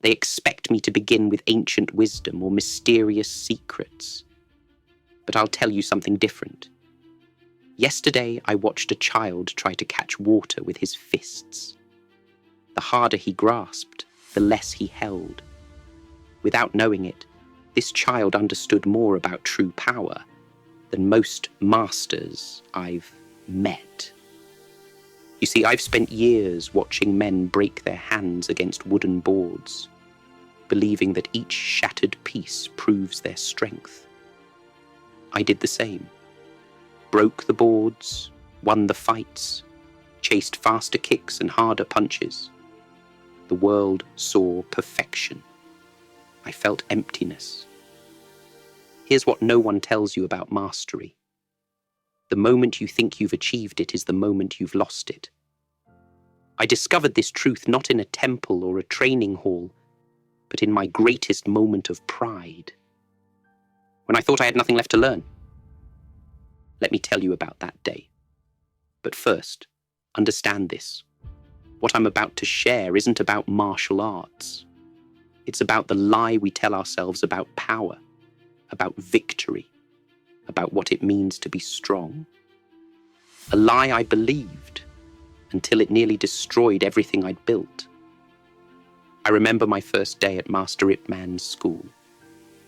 They expect me to begin with ancient wisdom or mysterious secrets. But I'll tell you something different. Yesterday, I watched a child try to catch water with his fists. The harder he grasped, the less he held. Without knowing it, this child understood more about true power than most masters I've met. You see, I've spent years watching men break their hands against wooden boards, believing that each shattered piece proves their strength. I did the same. Broke the boards, won the fights, chased faster kicks and harder punches. The world saw perfection. I felt emptiness. Here's what no one tells you about mastery. The moment you think you've achieved it is the moment you've lost it. I discovered this truth not in a temple or a training hall, but in my greatest moment of pride, when I thought I had nothing left to learn. Let me tell you about that day. But first, understand this. What I'm about to share isn't about martial arts. It's about the lie we tell ourselves about power, about victory, about what it means to be strong. A lie I believed until it nearly destroyed everything I'd built. I remember my first day at Master Ip Man's school,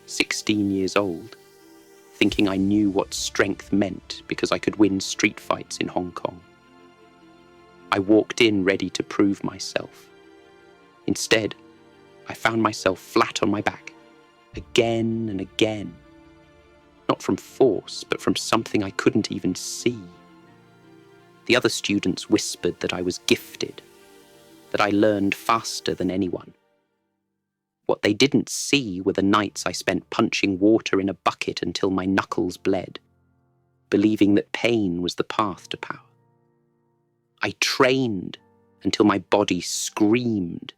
16 years old, thinking I knew what strength meant because I could win street fights in Hong Kong. I walked in ready to prove myself. Instead, I found myself flat on my back, again and again. Not from force, but from something I couldn't even see. The other students whispered that I was gifted, that I learned faster than anyone. What they didn't see were the nights I spent punching water in a bucket until my knuckles bled, believing that pain was the path to power. I trained until my body screamed,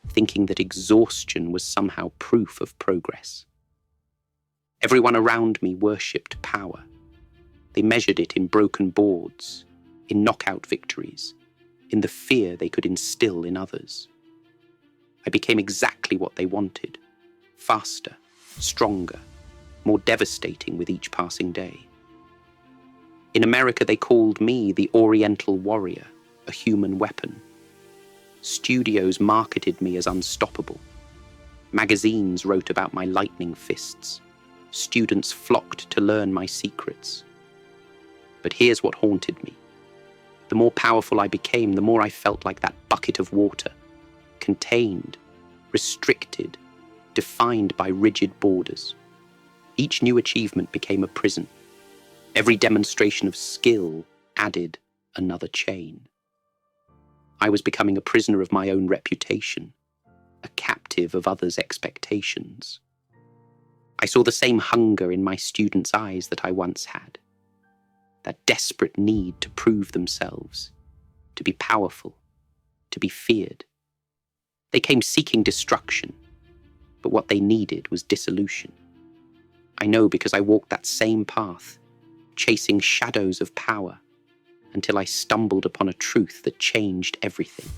thinking that exhaustion was somehow proof of progress. Everyone around me worshipped power. They measured it in broken boards, in knockout victories, in the fear they could instill in others. I became exactly what they wanted, faster, stronger, more devastating with each passing day. In America, they called me the Oriental Warrior, a human weapon. Studios marketed me as unstoppable. Magazines wrote about my lightning fists. Students flocked to learn my secrets. But here's what haunted me. The more powerful I became, the more I felt like that bucket of water, contained, restricted, defined by rigid borders. Each new achievement became a prison. Every demonstration of skill added another chain. I was becoming a prisoner of my own reputation, a captive of others' expectations. I saw the same hunger in my students' eyes that I once had. That desperate need to prove themselves, to be powerful, to be feared. They came seeking destruction, but what they needed was dissolution. I know because I walked that same path, chasing shadows of power, until I stumbled upon a truth that changed everything.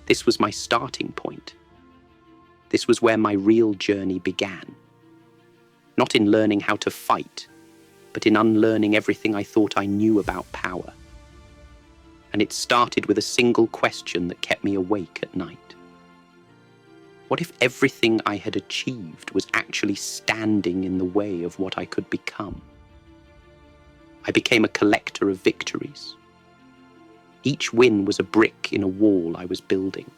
This was my starting point. This was where my real journey began. Not in learning how to fight, but in unlearning everything I thought I knew about power. And it started with a single question that kept me awake at night. What if everything I had achieved was actually standing in the way of what I could become? I became a collector of victories. Each win was a brick in a wall I was building,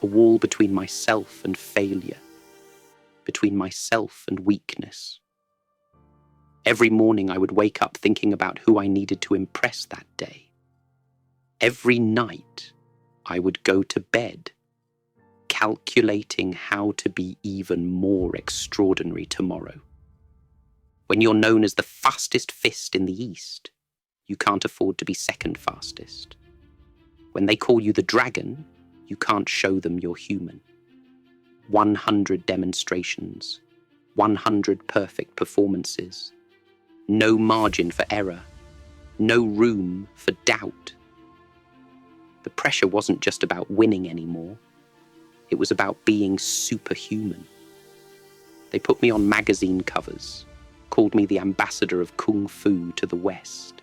a wall between myself and failure, between myself and weakness. Every morning I would wake up thinking about who I needed to impress that day. Every night I would go to bed, calculating how to be even more extraordinary tomorrow. When you're known as the fastest fist in the East, you can't afford to be second fastest. When they call you the dragon, you can't show them you're human. 100 demonstrations, 100 perfect performances, no margin for error, no room for doubt. The pressure wasn't just about winning anymore. It was about being superhuman. They put me on magazine covers, called me the ambassador of Kung Fu to the West.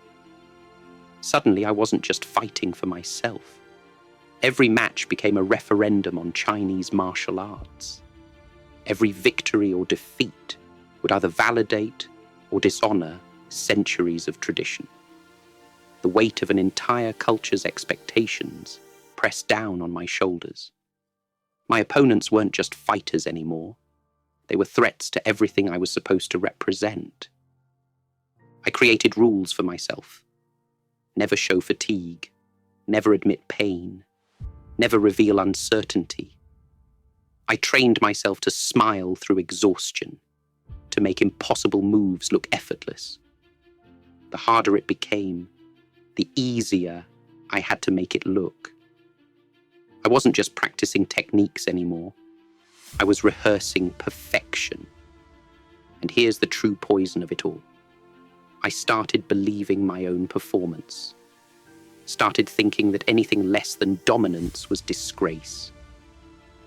Suddenly, I wasn't just fighting for myself. Every match became a referendum on Chinese martial arts. Every victory or defeat would either validate or dishonor centuries of tradition. The weight of an entire culture's expectations pressed down on my shoulders. My opponents weren't just fighters anymore. They were threats to everything I was supposed to represent. I created rules for myself. Never show fatigue. Never admit pain. Never reveal uncertainty. I trained myself to smile through exhaustion, to make impossible moves look effortless. The harder it became, the easier I had to make it look. I wasn't just practicing techniques anymore. I was rehearsing perfection. And here's the true poison of it all. I started believing my own performance. Started thinking that anything less than dominance was disgrace.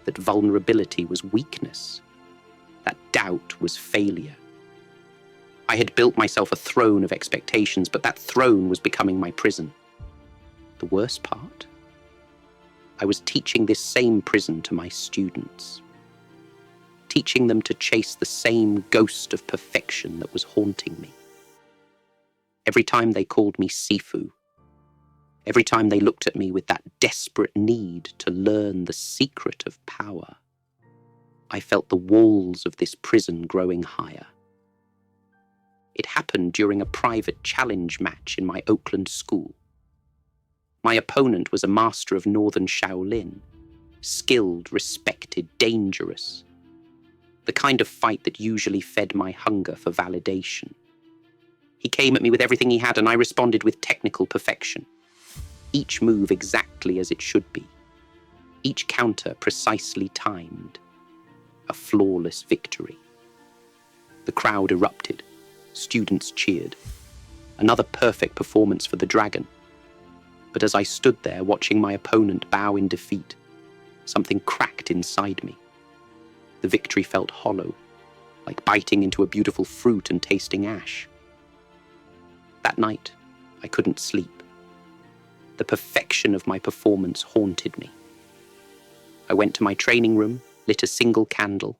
That vulnerability was weakness. That doubt was failure. I had built myself a throne of expectations, but that throne was becoming my prison. The worst part? I was teaching this same prison to my students. Teaching them to chase the same ghost of perfection that was haunting me. Every time they called me Sifu, every time they looked at me with that desperate need to learn the secret of power, I felt the walls of this prison growing higher. It happened during a private challenge match in my Oakland school. My opponent was a master of Northern Shaolin, skilled, respected, dangerous. The kind of fight that usually fed my hunger for validation. He came at me with everything he had, and I responded with technical perfection. Each move exactly as it should be. Each counter precisely timed. A flawless victory. The crowd erupted. Students cheered. Another perfect performance for the dragon. But as I stood there watching my opponent bow in defeat, something cracked inside me. The victory felt hollow, like biting into a beautiful fruit and tasting ash. That night, I couldn't sleep. The perfection of my performance haunted me. I went to my training room, lit a single candle,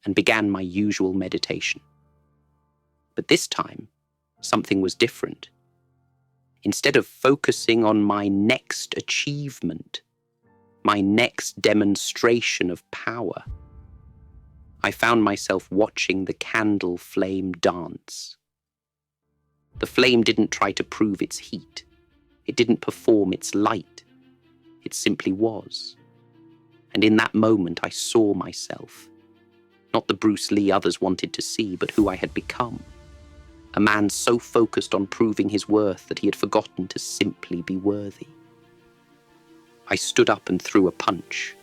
and began my usual meditation. But this time, something was different. Instead of focusing on my next achievement, my next demonstration of power, I found myself watching the candle flame dance. The flame didn't try to prove its heat. It didn't perform its light. It simply was. And in that moment, I saw myself. Not the Bruce Lee others wanted to see, but who I had become. A man so focused on proving his worth that he had forgotten to simply be worthy. I stood up and threw a punch.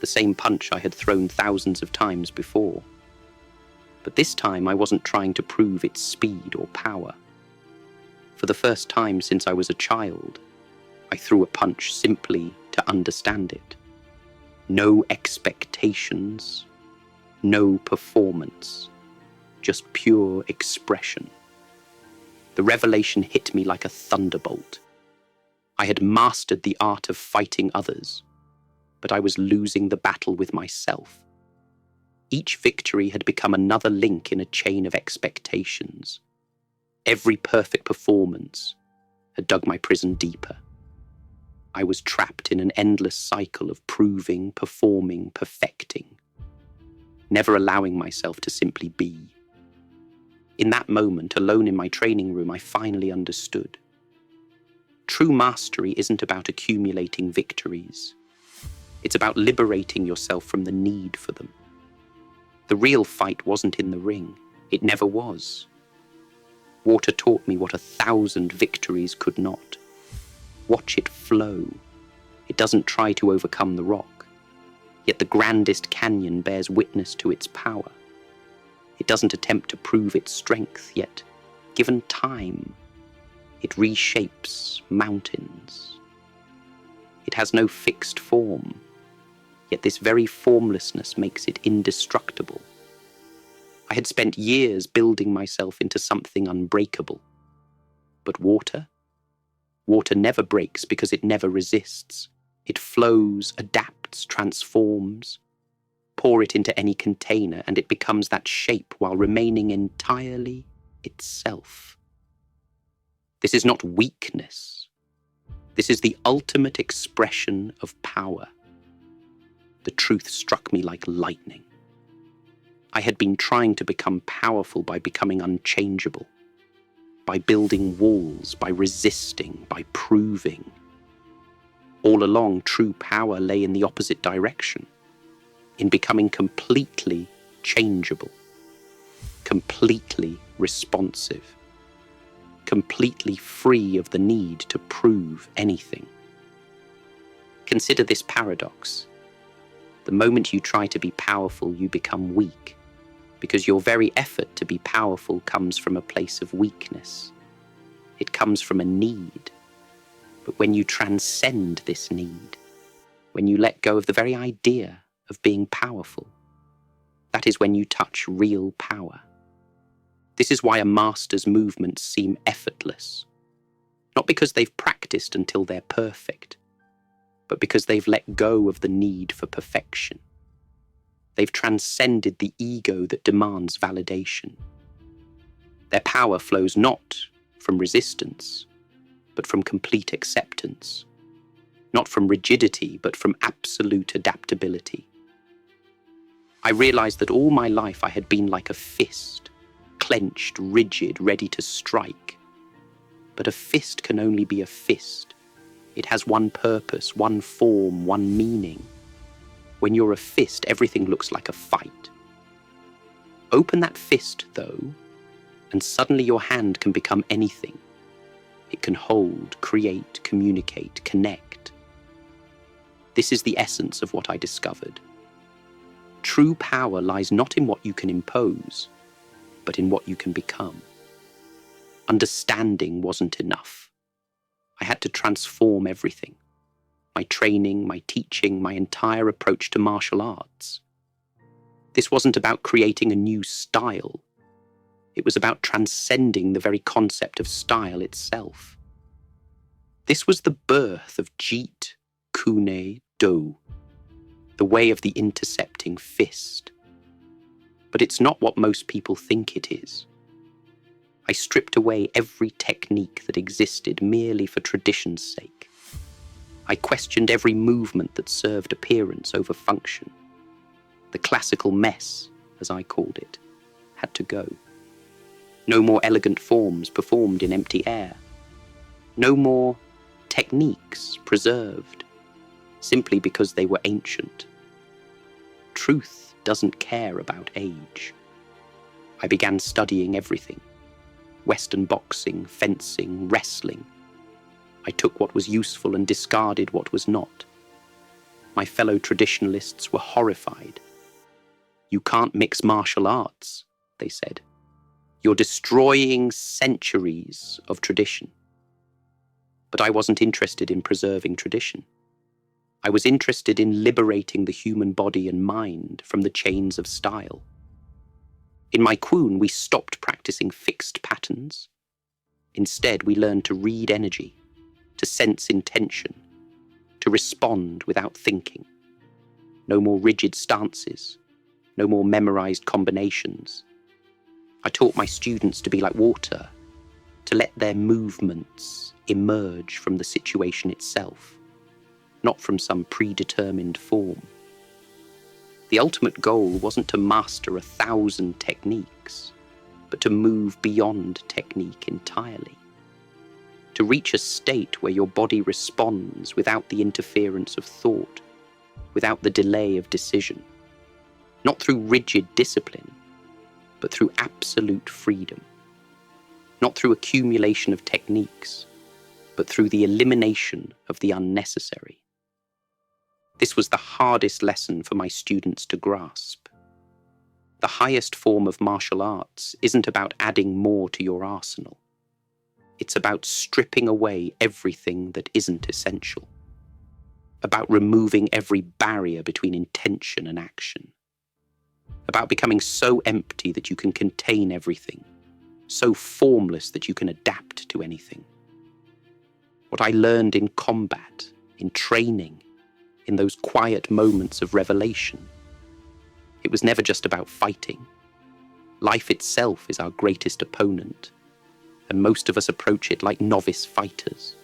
The same punch I had thrown thousands of times before. But this time I wasn't trying to prove its speed or power. For the first time since I was a child, I threw a punch simply to understand it. No expectations, no performance, just pure expression. The revelation hit me like a thunderbolt. I had mastered the art of fighting others, but I was losing the battle with myself. Each victory had become another link in a chain of expectations. Every perfect performance had dug my prison deeper. I was trapped in an endless cycle of proving, performing, perfecting, never allowing myself to simply be. In that moment, alone in my training room, I finally understood. True mastery isn't about accumulating victories. It's about liberating yourself from the need for them. The real fight wasn't in the ring. It never was. Water taught me what 1,000 victories could not. Watch it flow. It doesn't try to overcome the rock. Yet the grandest canyon bears witness to its power. It doesn't attempt to prove its strength, yet, given time, it reshapes mountains. It has no fixed form, yet this very formlessness makes it indestructible. I had spent years building myself into something unbreakable. But water? Water never breaks because it never resists. It flows, adapts, transforms. Pour it into any container and it becomes that shape while remaining entirely itself. This is not weakness. This is the ultimate expression of power. The truth struck me like lightning. I had been trying to become powerful by becoming unchangeable, by building walls, by resisting, by proving. All along, true power lay in the opposite direction, in becoming completely changeable, completely responsive, completely free of the need to prove anything. Consider this paradox. The moment you try to be powerful, you become weak, because your very effort to be powerful comes from a place of weakness. It comes from a need. But when you transcend this need, when you let go of the very idea of being powerful, that is when you touch real power. This is why a master's movements seem effortless. Not because they've practiced until they're perfect, but because they've let go of the need for perfection. They've transcended the ego that demands validation. Their power flows not from resistance, but from complete acceptance. Not from rigidity, but from absolute adaptability. I realized that all my life I had been like a fist, clenched, rigid, ready to strike. But a fist can only be a fist. It has one purpose, one form, one meaning. When you're a fist, everything looks like a fight. Open that fist, though, and suddenly your hand can become anything. It can hold, create, communicate, connect. This is the essence of what I discovered. True power lies not in what you can impose, but in what you can become. Understanding wasn't enough. I had to transform everything. My training, my teaching, my entire approach to martial arts. This wasn't about creating a new style. It was about transcending the very concept of style itself. This was the birth of Jeet Kune Do, the way of the intercepting fist. But it's not what most people think it is. I stripped away every technique that existed merely for tradition's sake. I questioned every movement that served appearance over function. The classical mess, as I called it, had to go. No more elegant forms performed in empty air. No more techniques preserved, simply because they were ancient. Truth doesn't care about age. I began studying everything. Western boxing, fencing, wrestling. I took what was useful and discarded what was not. My fellow traditionalists were horrified. "You can't mix martial arts," they said. "You're destroying centuries of tradition." But I wasn't interested in preserving tradition. I was interested in liberating the human body and mind from the chains of style. In my Kwun, we stopped practicing fixed patterns. Instead, we learned to read energy, to sense intention, to respond without thinking. No more rigid stances, no more memorized combinations. I taught my students to be like water, to let their movements emerge from the situation itself, not from some predetermined form. The ultimate goal wasn't to master 1,000 techniques, but to move beyond technique entirely. To reach a state where your body responds without the interference of thought, without the delay of decision. Not through rigid discipline, but through absolute freedom. Not through accumulation of techniques, but through the elimination of the unnecessary. This was the hardest lesson for my students to grasp. The highest form of martial arts isn't about adding more to your arsenal. It's about stripping away everything that isn't essential. about removing every barrier between intention and action, about becoming so empty that you can contain everything, so formless that you can adapt to anything. What I learned in combat, in training, in those quiet moments of revelation. It was never just about fighting. Life itself is our greatest opponent, and most of us approach it like novice fighters,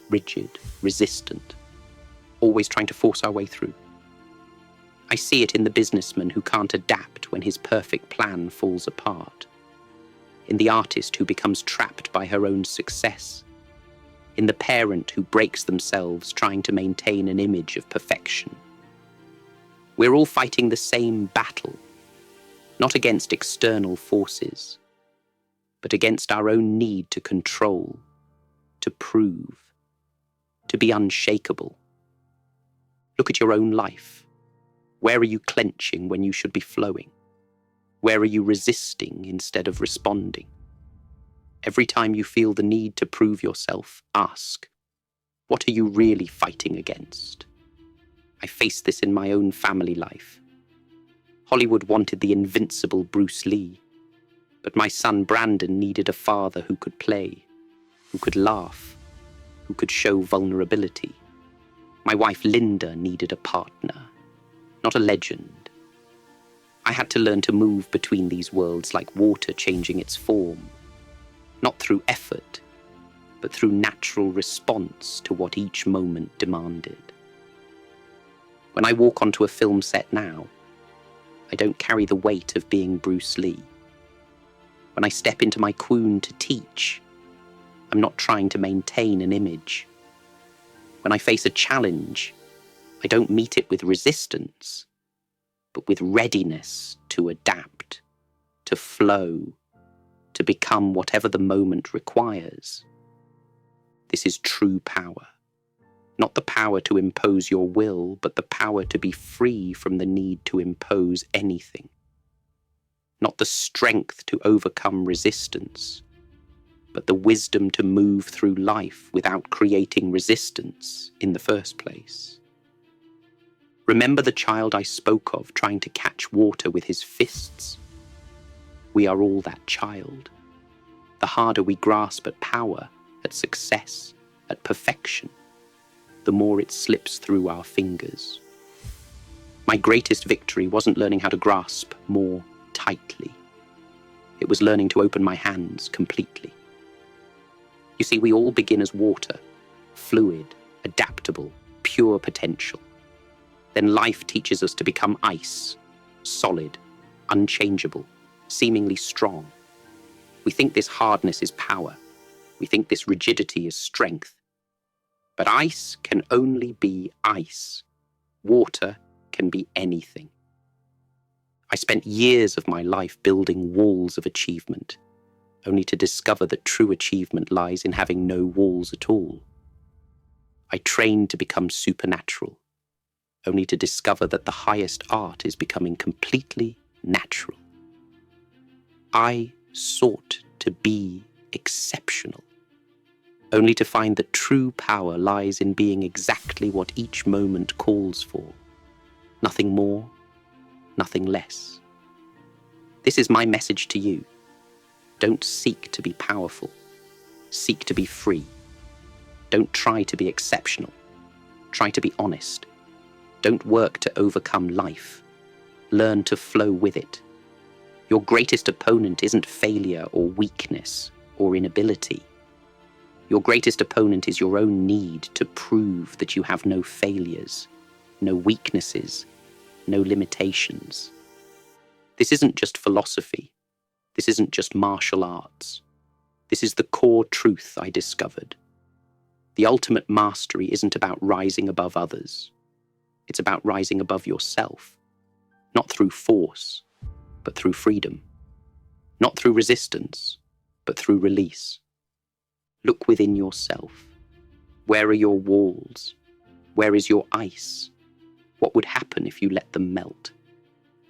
rigid, resistant, always trying to force our way through. I see it in the businessman who can't adapt when his perfect plan falls apart, in the artist who becomes trapped by her own success, in the parent who breaks themselves trying to maintain an image of perfection. We're all fighting the same battle, not against external forces, but against our own need to control, to prove, to be unshakable. Look at your own life. Where are you clenching when you should be flowing? Where are you resisting instead of responding? Every time you feel the need to prove yourself, ask, what are you really fighting against? I faced this in my own family life. Hollywood wanted the invincible Bruce Lee, but my son Brandon needed a father who could play, who could laugh, who could show vulnerability. My wife Linda needed a partner, not a legend. I had to learn to move between these worlds like water changing its form, not through effort, but through natural response to what each moment demanded. When I walk onto a film set now, I don't carry the weight of being Bruce Lee. When I step into my quoon to teach, I'm not trying to maintain an image. When I face a challenge, I don't meet it with resistance, but with readiness to adapt, to flow, to become whatever the moment requires. This is true power. Not the power to impose your will, but the power to be free from the need to impose anything. Not the strength to overcome resistance, but the wisdom to move through life without creating resistance in the first place. Remember the child I spoke of trying to catch water with his fists? We are all that child. The harder we grasp at power, at success, at perfection, the more it slips through our fingers. My greatest victory wasn't learning how to grasp more tightly. It was learning to open my hands completely. You see, we all begin as water, fluid, adaptable, pure potential. Then life teaches us to become ice, solid, unchangeable, seemingly strong. We think this hardness is power. We think this rigidity is strength. But ice can only be ice. Water can be anything. I spent years of my life building walls of achievement, only to discover that true achievement lies in having no walls at all. I trained to become supernatural, only to discover that the highest art is becoming completely natural. I sought to be exceptional, only to find that true power lies in being exactly what each moment calls for. Nothing more, nothing less. This is my message to you. Don't seek to be powerful. Seek to be free. Don't try to be exceptional. Try to be honest. Don't work to overcome life. Learn to flow with it. Your greatest opponent isn't failure or weakness or inability. Your greatest opponent is your own need to prove that you have no failures, no weaknesses, no limitations. This isn't just philosophy. This isn't just martial arts. This is the core truth I discovered. The ultimate mastery isn't about rising above others. It's about rising above yourself, not through force, but through freedom. Not through resistance, but through release. Look within yourself. Where are your walls? Where is your ice? What would happen if you let them melt?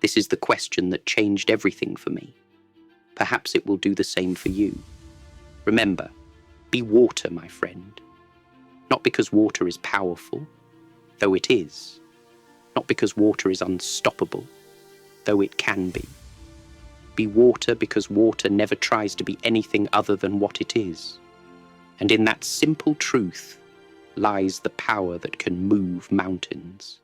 This is the question that changed everything for me. Perhaps it will do the same for you. Remember, be water, my friend. Not because water is powerful, though it is. Not because water is unstoppable, though it can be. Be water because water never tries to be anything other than what it is. And in that simple truth lies the power that can move mountains.